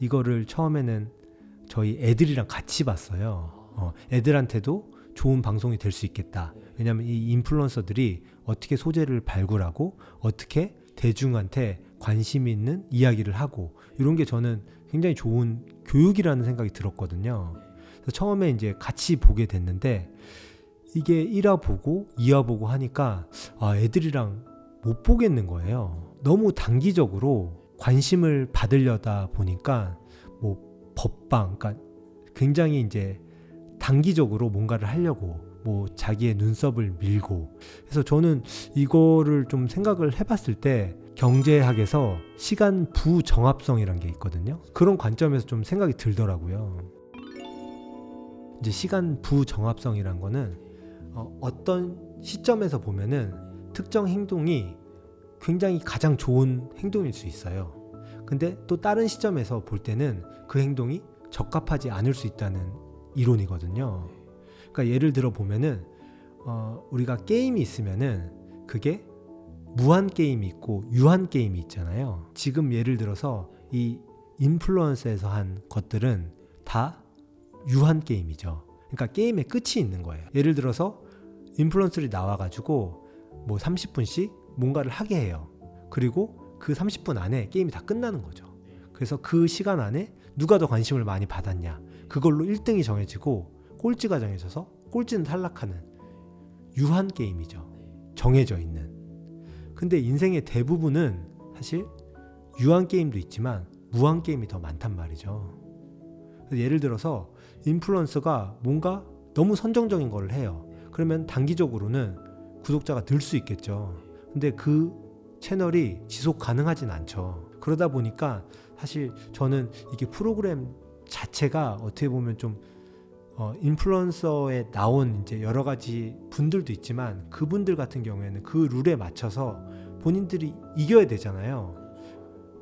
이거를 처음에는 저희 애들이랑 같이 봤어요. 애들한테도 좋은 방송이 될 수 있겠다. 왜냐하면 이 인플루언서들이 어떻게 소재를 발굴하고 어떻게 대중한테 관심 있는 이야기를 하고 이런 게 저는 굉장히 좋은 교육이라는 생각이 들었거든요. 그래서 처음에 이제 같이 보게 됐는데 이게 1화 보고 2화 보고 하니까 애들이랑 못 보겠는 거예요. 너무 단기적으로 관심을 받으려다 보니까 뭐 법방, 그러니까 굉장히 이제 단기적으로 뭔가를 하려고 뭐 자기의 눈썹을 밀고. 그래서 저는 이거를 좀 생각을 해봤을 때 경제학에서 시간 부정합성이란 게 있거든요. 그런 관점에서 좀 생각이 들더라고요. 이제 시간 부정합성이란 거는 어떤 시점에서 보면은 특정 행동이 굉장히 가장 좋은 행동일 수 있어요. 근데 또 다른 시점에서 볼 때는 그 행동이 적합하지 않을 수 있다는 이론이거든요. 그러니까 예를 들어 보면은 우리가 게임이 있으면은 그게 무한 게임이 있고 유한 게임이 있잖아요. 지금 예를 들어서 이 인플루언서에서 한 것들은 다 유한 게임이죠. 그러니까 게임의 끝이 있는 거예요. 예를 들어서 인플루언서들이 나와가지고 뭐 30분씩 뭔가를 하게 해요. 그리고 그 30분 안에 게임이 다 끝나는 거죠. 그래서 그 시간 안에 누가 더 관심을 많이 받았냐, 그걸로 1등이 정해지고 꼴찌가 정해져서 꼴찌는 탈락하는 유한 게임이죠. 정해져 있는. 근데 인생의 대부분은 사실 유한 게임도 있지만 무한 게임이 더 많단 말이죠. 예를 들어서 인플루언서가 뭔가 너무 선정적인 걸 해요. 그러면 단기적으로는 구독자가 늘 수 있겠죠. 근데 그 채널이 지속 가능하진 않죠. 그러다 보니까 사실 저는 이게 프로그램 자체가 어떻게 보면 좀 인플루언서에 나온 이제 여러 가지 분들도 있지만 그분들 같은 경우에는 그 룰에 맞춰서 본인들이 이겨야 되잖아요.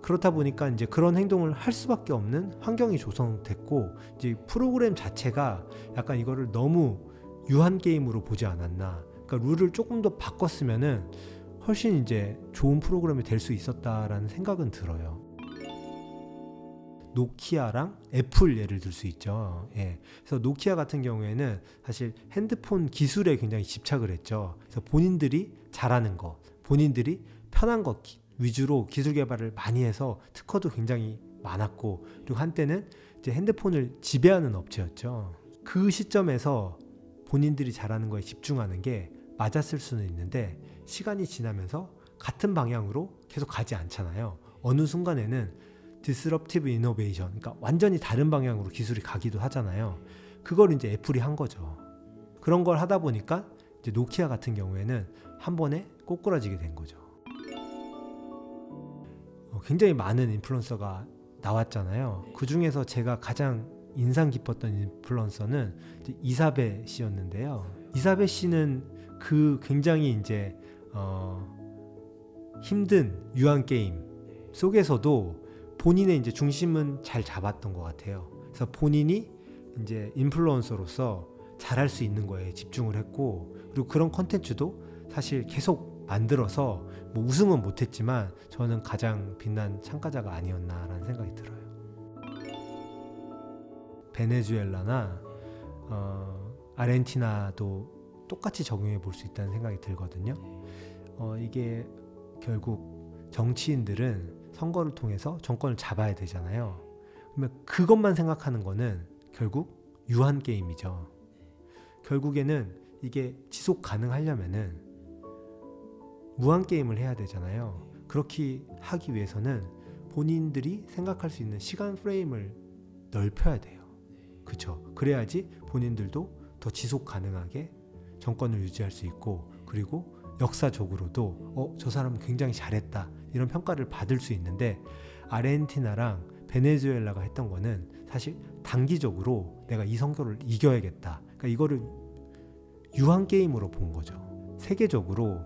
그렇다 보니까 이제 그런 행동을 할 수밖에 없는 환경이 조성됐고, 이제 프로그램 자체가 약간 이거를 너무 유한 게임으로 보지 않았나. 그러니까 룰을 조금 더 바꿨으면은 훨씬 이제 좋은 프로그램이 될 수 있었다라는 생각은 들어요. 노키아랑 애플 예를 들 수 있죠. 예. 그래서 노키아 같은 경우에는 사실 핸드폰 기술에 굉장히 집착을 했죠. 그래서 본인들이 잘하는 거, 본인들이 편한 것 위주로 기술 개발을 많이 해서 특허도 굉장히 많았고, 그리고 한때는 이제 핸드폰을 지배하는 업체였죠. 그 시점에서 본인들이 잘하는 거에 집중하는 게 맞았을 수는 있는데 시간이 지나면서 같은 방향으로 계속 가지 않잖아요. 어느 순간에는 disruptive innovation, 그러니까 완전히 다른 방향으로 기술이 가기도 하잖아요. 그걸 이제 애플이 한 거죠. 그런 걸 하다 보니까 이제 노키아 같은 경우에는 한 번에 꼬꾸라지게 된 거죠. 굉장히 많은 인플루언서가 나왔잖아요. 그 중에서 제가 가장 인상 깊었던 인플루언서는 이사벨 씨였는데요. 이사벨 씨는 그 굉장히 이제 힘든 유한 게임 속에서도 본인의 이제 중심은 잘 잡았던 것 같아요. 그래서 본인이 이제 인플루언서로서 잘할 수 있는 거에 집중을 했고, 그리고 그런 컨텐츠도 사실 계속 만들어서 뭐 우승은 못했지만 저는 가장 빛난 참가자가 아니었나라는 생각이 들어요. 베네수엘라나 아르헨티나도 똑같이 적용해 볼 수 있다는 생각이 들거든요. 이게 결국 정치인들은 선거를 통해서 정권을 잡아야 되잖아요. 그러면 그것만 생각하는 거는 결국 유한 게임이죠. 결국에는 이게 지속 가능하려면은 무한 게임을 해야 되잖아요. 그렇게 하기 위해서는 본인들이 생각할 수 있는 시간 프레임을 넓혀야 돼요. 그렇죠? 그래야지 본인들도 더 지속 가능하게 정권을 유지할 수 있고, 그리고 역사적으로도 저 사람은 굉장히 잘했다 이런 평가를 받을 수 있는데, 아르헨티나랑 베네수엘라가 했던 거는 사실 단기적으로 내가 이 선거를 이겨야겠다. 그러니까 이거를 유한 게임으로 본 거죠. 세계적으로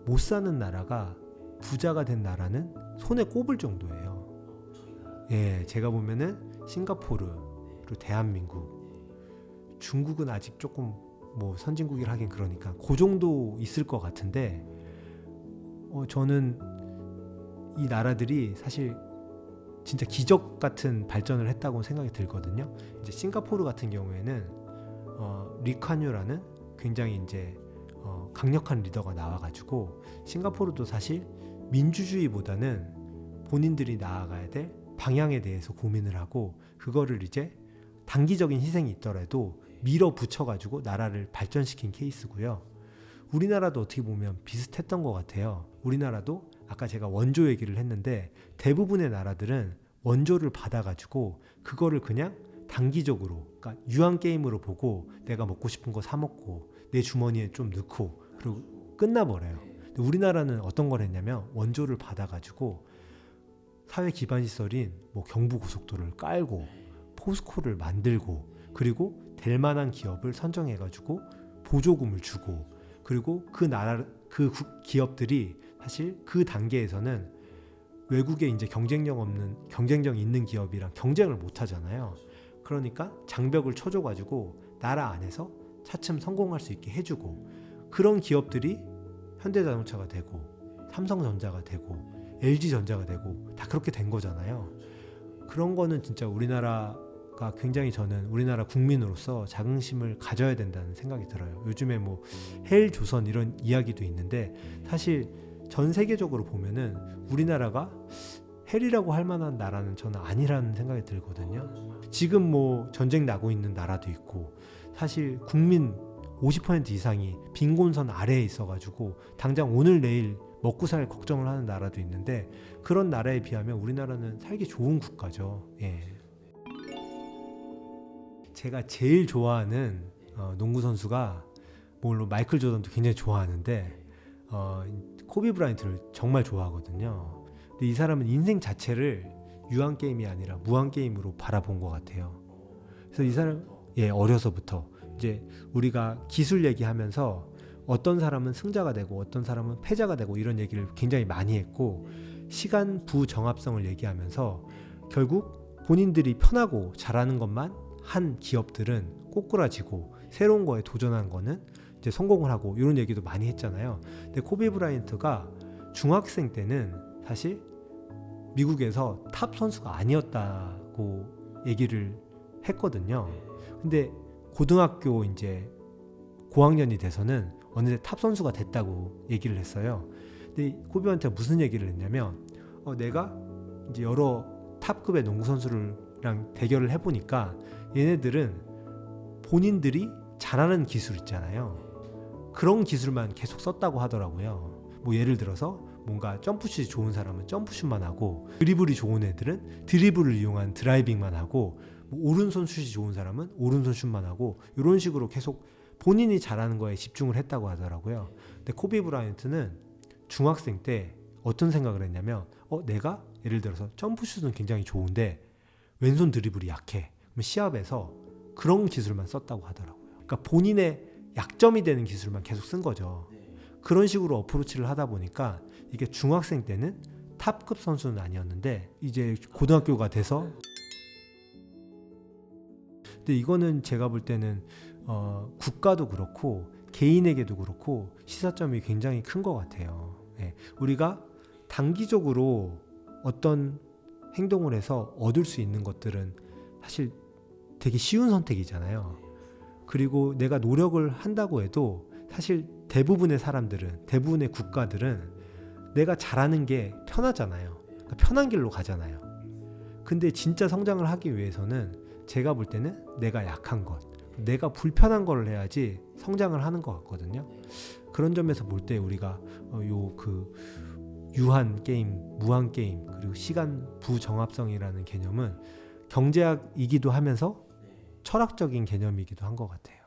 못 사는 나라가 부자가 된 나라는 손에 꼽을 정도예요. 예, 제가 보면은 싱가포르, 그리고 대한민국, 중국은 아직 조금 뭐 선진국이라 하긴 그러니까 그 정도 있을 것 같은데, 저는 이 나라들이 사실 진짜 기적 같은 발전을 했다고 생각이 들거든요. 이제 싱가포르 같은 경우에는 리칸유라는 굉장히 이제 강력한 리더가 나와가지고 싱가포르도 사실 민주주의보다는 본인들이 나아가야 될 방향에 대해서 고민을 하고 그거를 이제 단기적인 희생이 있더라도 밀어붙여가지고 나라를 발전시킨 케이스고요. 우리나라도 어떻게 보면 비슷했던 것 같아요. 우리나라도 아까 제가 원조 얘기를 했는데 대부분의 나라들은 원조를 받아가지고 그거를 그냥 단기적으로 그러니까 유한게임으로 보고 내가 먹고 싶은 거 사 먹고 내 주머니에 좀 넣고 그리고 끝나버려요. 근데 우리나라는 어떤 걸 했냐면 원조를 받아가지고 사회 기반 시설인 뭐 경부고속도로를 깔고 포스코를 만들고 그리고 될 만한 기업을 선정해가지고 보조금을 주고 그리고 그 나라 그 기업들이 사실 그 단계에서는 외국에 이제 경쟁력 있는 기업이랑 경쟁을 못 하잖아요. 그러니까 장벽을 쳐줘가지고 나라 안에서 차츰 성공할 수 있게 해주고 그런 기업들이 현대자동차가 되고 삼성전자가 되고 LG전자가 되고 다 그렇게 된 거잖아요. 그런 거는 진짜 우리나라가 굉장히 저는 우리나라 국민으로서 자긍심을 가져야 된다는 생각이 들어요. 요즘에 뭐 헬조선 이런 이야기도 있는데 사실 전 세계적으로 보면은 우리나라가 헬이라고 할 만한 나라는 저는 아니라는 생각이 들거든요. 지금 뭐 전쟁 나고 있는 나라도 있고 사실 국민 50% 이상이 빈곤선 아래에 있어가지고 당장 오늘 내일 먹고 살 걱정을 하는 나라도 있는데 그런 나라에 비하면 우리나라는 살기 좋은 국가죠. 예. 제가 제일 좋아하는 농구 선수가 물론 마이클 조던도 굉장히 좋아하는데 코비 브라이언트를 정말 좋아하거든요. 근데 이 사람은 인생 자체를 유한 게임이 아니라 무한 게임으로 바라본 것 같아요. 그래서 이 사람 어려서부터 이제 우리가 기술 얘기하면서 어떤 사람은 승자가 되고 어떤 사람은 패자가 되고 이런 얘기를 굉장히 많이 했고 시간 부정합성을 얘기하면서 결국 본인들이 편하고 잘하는 것만 한 기업들은 꼬꾸라지고 새로운 거에 도전한 거는 이제 성공을 하고 이런 얘기도 많이 했잖아요. 근데 코비 브라이언트가 중학생 때는 사실 미국에서 탑 선수가 아니었다고 얘기를 했거든요. 근데 고등학교 이제 고학년이 돼서는 어느새 탑 선수가 됐다고 얘기를 했어요. 근데 코비한테 무슨 얘기를 했냐면 내가 이제 여러 탑급의 농구 선수랑 대결을 해보니까 얘네들은 본인들이 잘하는 기술 있잖아요. 그런 기술만 계속 썼다고 하더라고요. 뭐 예를 들어서 뭔가 점프슛이 좋은 사람은 점프슛만 하고 드리블이 좋은 애들은 드리블을 이용한 드라이빙만 하고 뭐 오른손 슛이 좋은 사람은 오른손 슛만 하고 이런 식으로 계속 본인이 잘하는 거에 집중을 했다고 하더라고요. 근데 코비 브라이언트는 중학생 때 어떤 생각을 했냐면 내가 예를 들어서 점프슛은 굉장히 좋은데 왼손 드리블이 약해. 그럼 시합에서 그런 기술만 썼다고 하더라고요. 그러니까 본인의 약점이 되는 기술만 계속 쓴 거죠. 그런 식으로 어프로치를 하다 보니까 이게 중학생 때는 탑급 선수는 아니었는데 이제 고등학교가 돼서 근데 이거는 제가 볼 때는 국가도 그렇고 개인에게도 그렇고 시사점이 굉장히 큰 것 같아요. 예. 우리가 단기적으로 어떤 행동을 해서 얻을 수 있는 것들은 사실 되게 쉬운 선택이잖아요. 그리고 내가 노력을 한다고 해도 사실 대부분의 사람들은 대부분의 국가들은 내가 잘하는 게 편하잖아요. 그러니까 편한 길로 가잖아요. 근데 진짜 성장을 하기 위해서는 제가 볼 때는 내가 약한 것, 내가 불편한 걸 해야지 성장을 하는 것 같거든요. 그런 점에서 볼 때 우리가 유한 게임, 무한 게임, 그리고 시간 부정합성이라는 개념은 경제학이기도 하면서 철학적인 개념이기도 한 것 같아요.